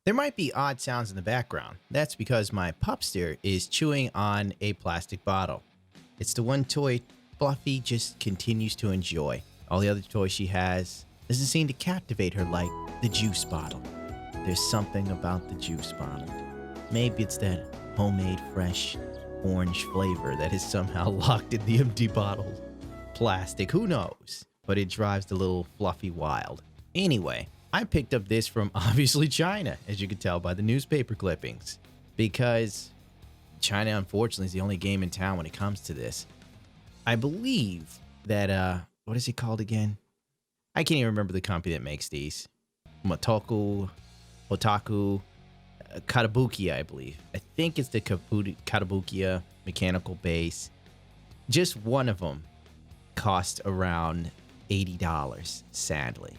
There might be odd sounds in the background. That's because my pupster is chewing on a plastic bottle. It's the one toy Fluffy just continues to enjoy. All the other toys she has doesn't seem to captivate her like the juice bottle. There's something about the juice bottle. Maybe it's that homemade fresh orange flavor that is somehow locked in the empty bottle. Plastic, who knows? But it drives the little Fluffy wild. Anyway, I picked up this from obviously China, as you can tell by the newspaper clippings, because China, unfortunately, is the only game in town when it comes to this. I believe that, what is it called again? I can't even remember the company that makes these. Otaku, Katabukiya, I believe. I think it's the Katabukiya mechanical base. Just one of them cost around $80, sadly.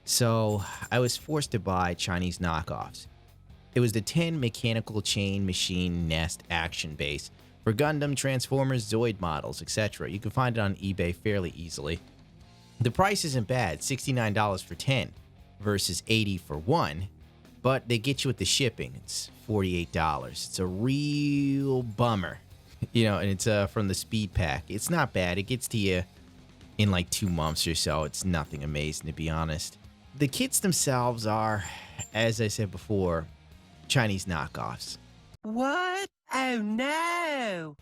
So I was forced to buy Chinese knockoffs. It was the 10 mechanical chain machine nest action base for Gundam, Transformers, Zoid models, etc. You can find it on eBay fairly easily. The price isn't bad, $69 for 10 versus $80 for one, but they get you with the shipping. It's $48. It's a real bummer. And it's from the speed pack. It's not bad. It gets to you in like 2 months or so. It's nothing amazing, to be honest. The kits themselves are, as I said before, Chinese knockoffs. What? Oh no!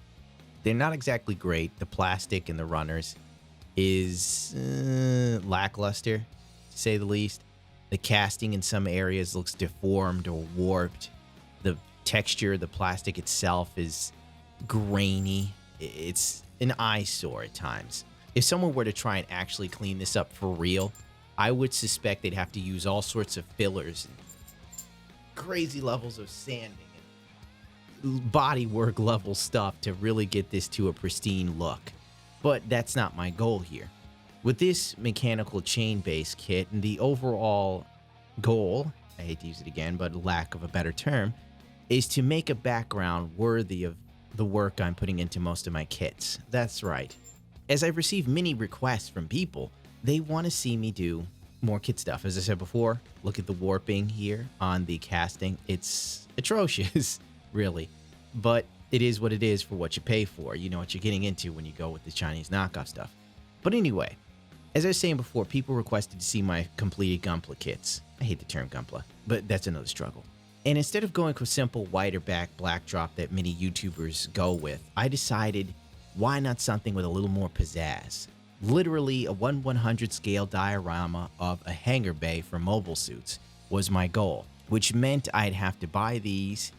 They're not exactly great. The plastic and the runners is lackluster, to say the least. The casting in some areas looks deformed or warped. The texture, the plastic itself is grainy. It's an eyesore at times. If someone were to try and actually clean this up for real, I would suspect they'd have to use all sorts of fillers and crazy levels of sanding and bodywork level stuff to really get this to a pristine look. But that's not my goal here. With this mechanical chain-based kit, and the overall goal, I hate to use it again, but lack of a better term, is to make a background worthy of the work I'm putting into most of my kits. That's right. As I've received many requests from people, they want to see me do more kit stuff. As I said before, look at the warping here on the casting. It's atrocious, really. But it is what it is for what you pay for. You know what you're getting into when you go with the Chinese knockoff stuff. But anyway, as I was saying before, people requested to see my completed Gunpla kits. I hate the term Gunpla, but that's another struggle. And instead of going with simple whiter back black drop that many YouTubers go with, I decided, why not something with a little more pizzazz? Literally a 1/100 scale diorama of a hangar bay for mobile suits was my goal, which meant I'd have to buy these,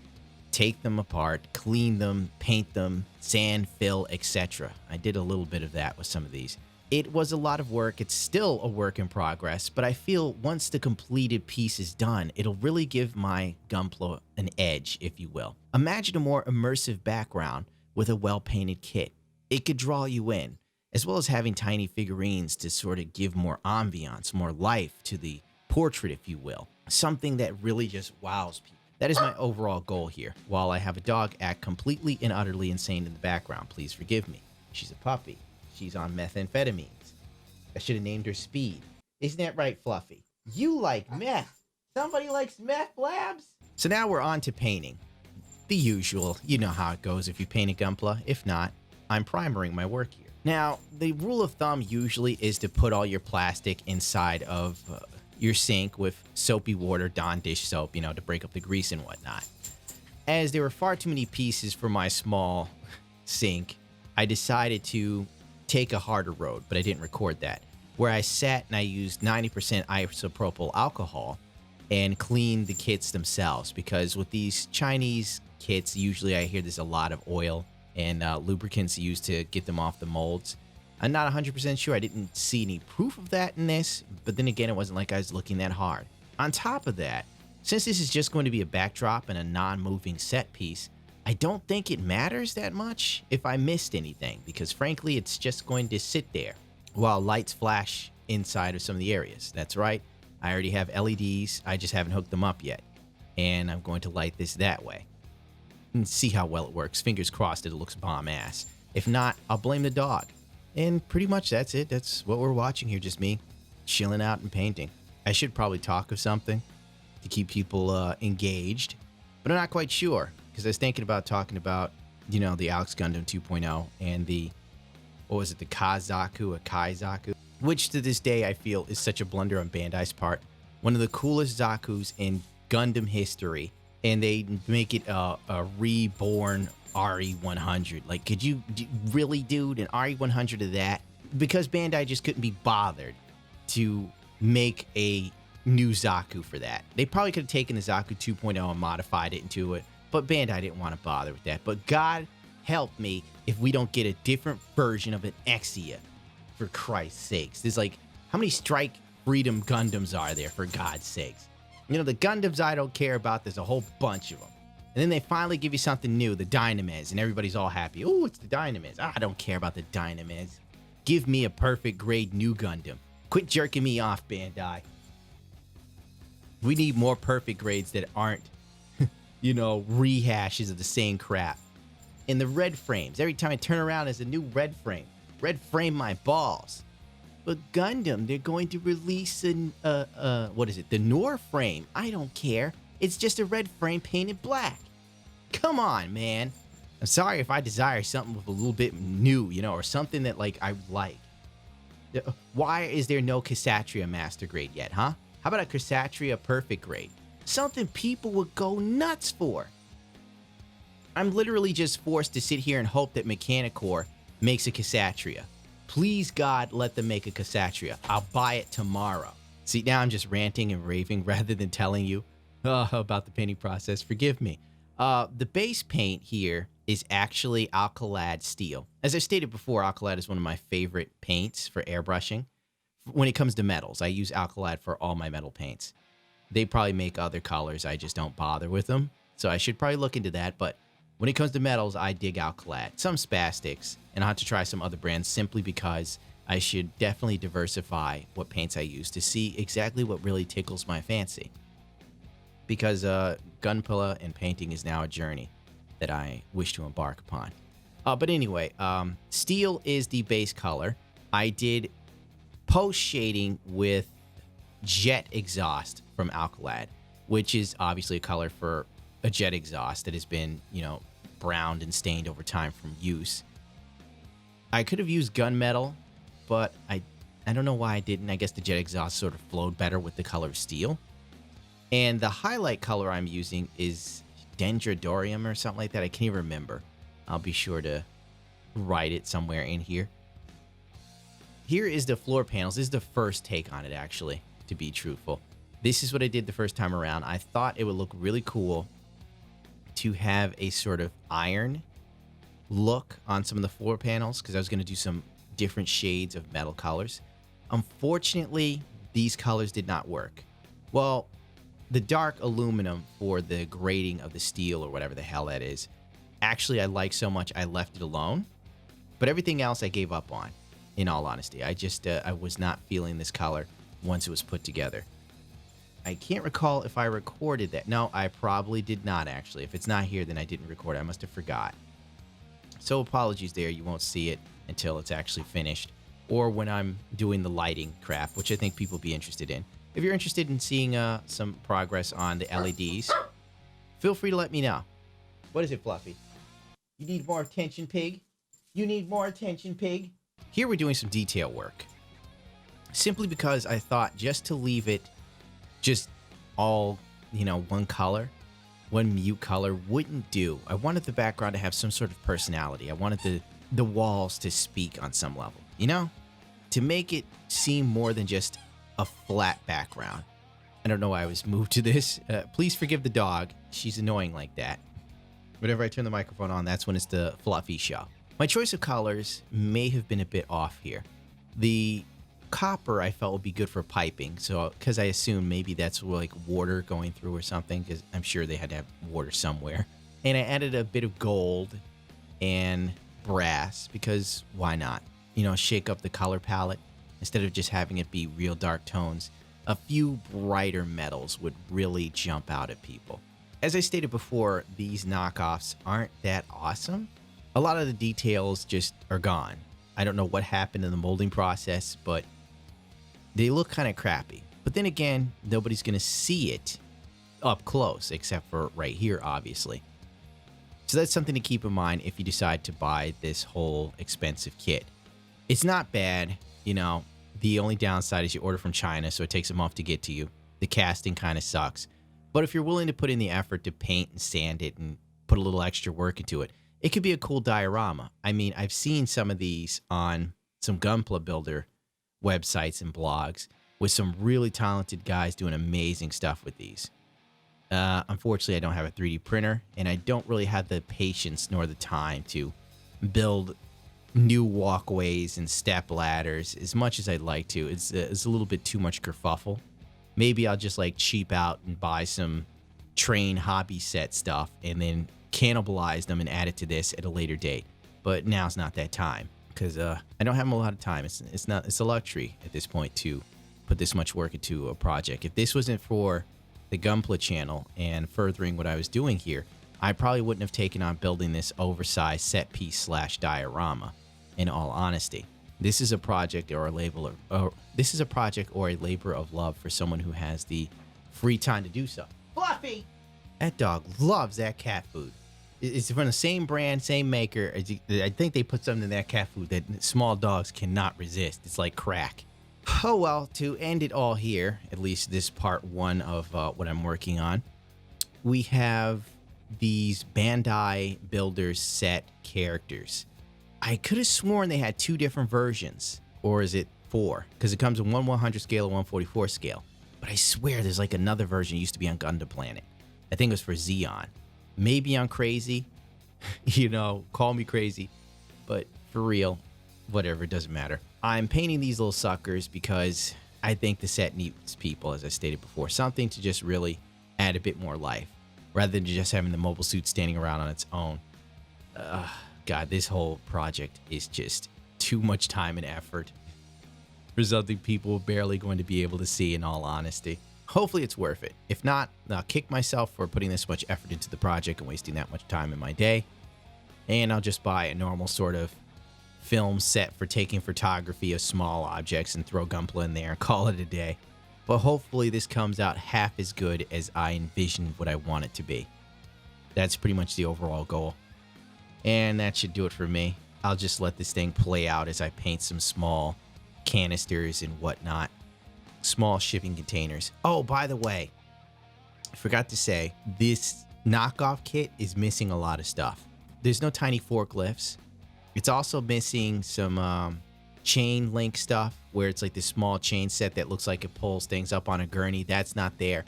take them apart, clean them, paint them, sand, fill, etc. I did a little bit of that with some of these. It was a lot of work. It's still a work in progress, but I feel once the completed piece is done, it'll really give my Gunpla an edge, if you will. Imagine a more immersive background with a well-painted kit. It could draw you in, as well as having tiny figurines to sort of give more ambiance, more life to the portrait, if you will. Something that really just wows people. That is my overall goal here. While I have a dog act completely and utterly insane in the background, please forgive me. She's a puppy. She's on methamphetamines. I should have named her Speed. Isn't that right, Fluffy? You like meth. Somebody likes meth, Labs? So now we're on to painting. The usual. You know how it goes if you paint a Gunpla. If not, I'm primering my work here. Now, the rule of thumb usually is to put all your plastic inside of your sink with soapy water, Dawn dish soap, to break up the grease and whatnot. As there were far too many pieces for my small sink, I decided to take a harder road, but I didn't record that, where I sat and I used 90% isopropyl alcohol and cleaned the kits themselves, because with these Chinese kits, usually I hear there's a lot of oil and lubricants used to get them off the molds. I'm not 100% sure. I didn't see any proof of that in this, but then again, it wasn't like I was looking that hard. On top of that, since this is just going to be a backdrop and a non-moving set piece, I don't think it matters that much if I missed anything, because frankly, it's just going to sit there while lights flash inside of some of the areas. That's right. I already have LEDs. I just haven't hooked them up yet. And I'm going to light this that way and see how well it works. Fingers crossed that it looks bomb ass. If not, I'll blame the dog. And pretty much that's it. That's what we're watching here. Just me chilling out and painting. I should probably talk of something. to keep people engaged. But I'm not quite sure because I was thinking about talking about, the Alex Gundam 2.0 and the, what was it, the Kazaku or Kaizaku, which to this day I feel is such a blunder on Bandai's part. One of the coolest Zakus in Gundam history, and they make it a reborn RE100. Like, could you really, dude, an RE100 of that? Because Bandai just couldn't be bothered to make a new Zaku for that. They probably could have taken the Zaku 2.0 and modified it into it, but Bandai didn't want to bother with that. But God help me if we don't get a different version of an Exia, for Christ's sakes. There's like, how many Strike Freedom Gundams are there, for God's sakes? The Gundams I don't care about, there's a whole bunch of them. And then they finally give you something new, the Dynamez, and everybody's all happy. Oh, it's the Dynamez. I don't care about the Dynamez. Give me a perfect grade new Gundam. Quit jerking me off, Bandai. We need more perfect grades that aren't, rehashes of the same crap. And the red frames. Every time I turn around, there's a new red frame. Red frame my balls. But Gundam, they're going to release what is it? The Nor frame. I don't care. It's just a red frame painted black. Come on, man. I'm sorry if I desire something with a little bit new, or something that I like. Why is there no Kshatriya Master Grade yet, huh? How about a Kshatriya Perfect Grade? Something people would go nuts for. I'm literally just forced to sit here and hope that Mechanicore makes a Kshatriya. Please, God, let them make a Kshatriya. I'll buy it tomorrow. See, now I'm just ranting and raving rather than telling you about the painting process. Forgive me. The base paint here is actually Alcalad steel. As I stated before, Alcalad is one of my favorite paints for airbrushing. When it comes to metals, I use Alcalad for all my metal paints. They probably make other colors. I just don't bother with them. So I should probably look into that. But when it comes to metals, I dig Alcalad. Some spastics, and I'll have to try some other brands simply because I should definitely diversify what paints I use to see exactly what really tickles my fancy. Because Gunpla and painting is now a journey that I wish to embark upon. But anyway, steel is the base color. I did post shading with jet exhaust from Alcalad, which is obviously a color for a jet exhaust that has been, browned and stained over time from use. I could have used gunmetal, but I don't know why I didn't. I guess the jet exhaust sort of flowed better with the color of steel. And the highlight color I'm using is Dendrodorium or something like that. I can't even remember. I'll be sure to write it somewhere in here. Here is the floor panels. This is the first take on it, actually, to be truthful. This is what I did the first time around. I thought it would look really cool to have a sort of iron look on some of the floor panels because I was going to do some different shades of metal colors. Unfortunately, these colors did not work. Well, the dark aluminum for the grading of the steel or whatever the hell that is, actually I like so much I left it alone. But everything else I gave up on, in all honesty. I was not feeling this color once it was put together. I can't recall if I recorded that. No, I probably did not, actually. If it's not here, then I didn't record it. I must have forgot. So apologies there. You won't see it until it's actually finished. Or when I'm doing the lighting crap, which I think people will be interested in. If you're interested in seeing some progress on the LEDs, feel free to let me know. What is it, Fluffy? You need more attention, pig? You need more attention, pig? Here we're doing some detail work. Simply because I thought just to leave it just all, one color, one mute color wouldn't do. I wanted the background to have some sort of personality. I wanted the walls to speak on some level, to make it seem more than just a flat background. I don't know why I was moved to this. Please forgive the dog. She's annoying like that. Whenever I turn the microphone on, that's when it's the Fluffy show. My choice of colors may have been a bit off here. The copper I felt would be good for piping, so because I assumed maybe that's like water going through or something, because I'm sure they had to have water somewhere. And I added a bit of gold and brass because why not? Shake up the color palette instead of just having it be real dark tones. A few brighter metals would really jump out at people. As I stated before, these knockoffs aren't that awesome. A lot of the details just are gone. I don't know what happened in the molding process, but they look kind of crappy. But then again, nobody's going to see it up close, except for right here, obviously. So that's something to keep in mind if you decide to buy this whole expensive kit. It's not bad, you know. The only downside is you order from China, so it takes a month to get to you. The casting kind of sucks. But if you're willing to put in the effort to paint and sand it and put a little extra work into it, it could be a cool diorama. I mean, I've seen some of these on some Gunpla builder websites and blogs with some really talented guys doing amazing stuff with these. Unfortunately, I don't have a 3D printer, and I don't really have the patience nor the time to build new walkways and step ladders as much as I'd like to. It's a little bit too much kerfuffle. Maybe I'll just like cheap out and buy some train hobby set stuff and then cannibalize them and add it to this at a later date. But now's not that time because I don't have a lot of time. It's a luxury at this point to put this much work into a project. If this wasn't for the Gunpla channel and furthering what I was doing here, I probably wouldn't have taken on building this oversized set piece / diorama. In all honesty, this is a project or a labor of love for someone who has the free time to do so. Fluffy, that dog loves that cat food. It's from the same brand, same maker. I think they put something in that cat food that small dogs cannot resist. It's like crack. Oh well, to end it all here, at least this part one of what I'm working on, we have these Bandai Builders set characters. I could have sworn they had 2 different versions, or is it 4? Because it comes in 1/100 scale and 1/44 scale. But I swear there's like another version that used to be on Gundam Planet. I think it was for Xeon. Maybe I'm crazy, you know, call me crazy, but for real, whatever, it doesn't matter. I'm painting these little suckers because I think the set needs people, as I stated before, something to just really add a bit more life, rather than just having the mobile suit standing around on its own. God, this whole project is just too much time and effort for something people are barely going to be able to see, in all honesty. Hopefully it's worth it. If not, I'll kick myself for putting this much effort into the project and wasting that much time in my day. And I'll just buy a normal sort of film set for taking photography of small objects and throw Gunpla in there and call it a day. But hopefully this comes out half as good as I envisioned what I want it to be. That's pretty much the overall goal. And that should do it for me. I'll just let this thing play out as I paint some small canisters and whatnot. Small shipping containers. Oh, by the way, I forgot to say, this knockoff kit is missing a lot of stuff. There's no tiny forklifts. It's also missing some chain link stuff where it's like this small chain set that looks like it pulls things up on a gurney. That's not there.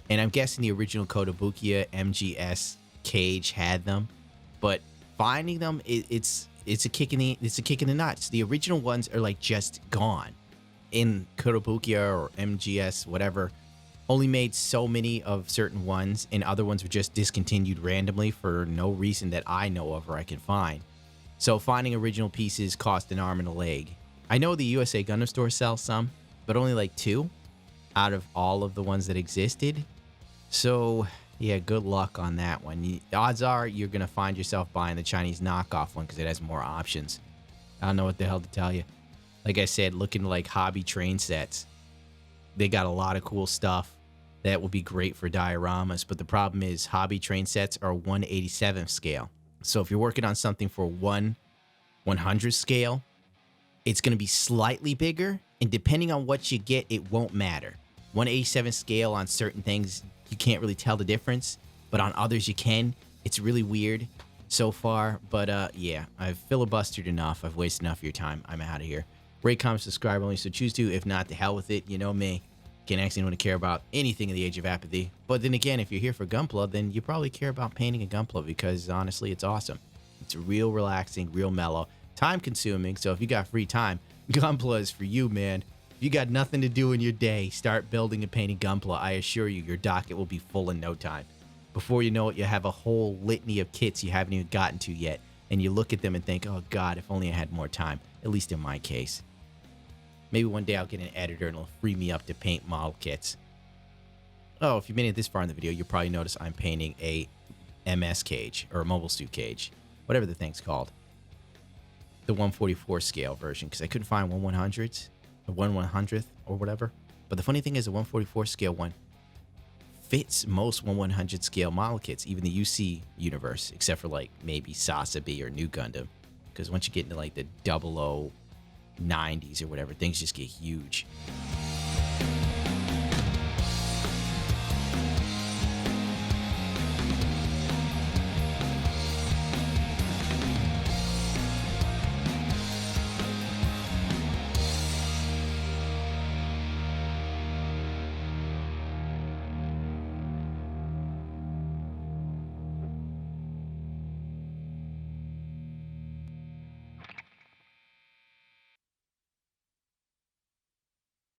And I'm guessing the original Kotobukiya MGS cage had them, but finding them, it's a kick in the nuts. The original ones are like just gone. In Kotobukiya or MGS, whatever, only made so many of certain ones, and other ones were just discontinued randomly for no reason that I know of or I can find. So finding original pieces cost an arm and a leg. I know the USA Gundam store sells some, but only like 2 out of all of the ones that existed. So yeah, good luck on that one. The odds are you're going to find yourself buying the Chinese knockoff one because it has more options. I don't know what the hell to tell you. Like I said, looking like hobby train sets. They got a lot of cool stuff that will be great for dioramas, but the problem is hobby train sets are 1/87th scale. So if you're working on something for 1/100 scale, it's going to be slightly bigger, and depending on what you get, it won't matter. 1/87th scale on certain things, you can't really tell the difference, but on others you can. It's really weird so far, but yeah, I've filibustered enough. I've wasted enough of your time. I'm out of here. Rate, comment, subscribe only, so choose to. If not, to hell with it. You know me. Can't ask anyone to care about anything in the age of apathy. But then again, if you're here for Gunpla, then you probably care about painting a Gunpla because honestly, it's awesome. It's real relaxing, real mellow, time consuming. So if you got free time, Gunpla is for you, man. If you got nothing to do in your day, start building and painting Gunpla. I assure you, your docket will be full in no time. Before you know it, you have a whole litany of kits you haven't even gotten to yet. And you look at them and think, oh God, if only I had more time. At least in my case. Maybe one day I'll get an editor and it'll free me up to paint model kits. Oh, if you made it this far in the video, you'll probably notice I'm painting a MS cage, or a mobile suit cage, whatever the thing's called. The 1/44 scale version, because I couldn't find 1/100th, or 1/100th, or whatever. But the funny thing is, the 1/44 scale one fits most 1/100 scale model kits, even the UC universe, except for like maybe Sasabi or New Gundam. Because once you get into like the 0090s or whatever, things just get huge.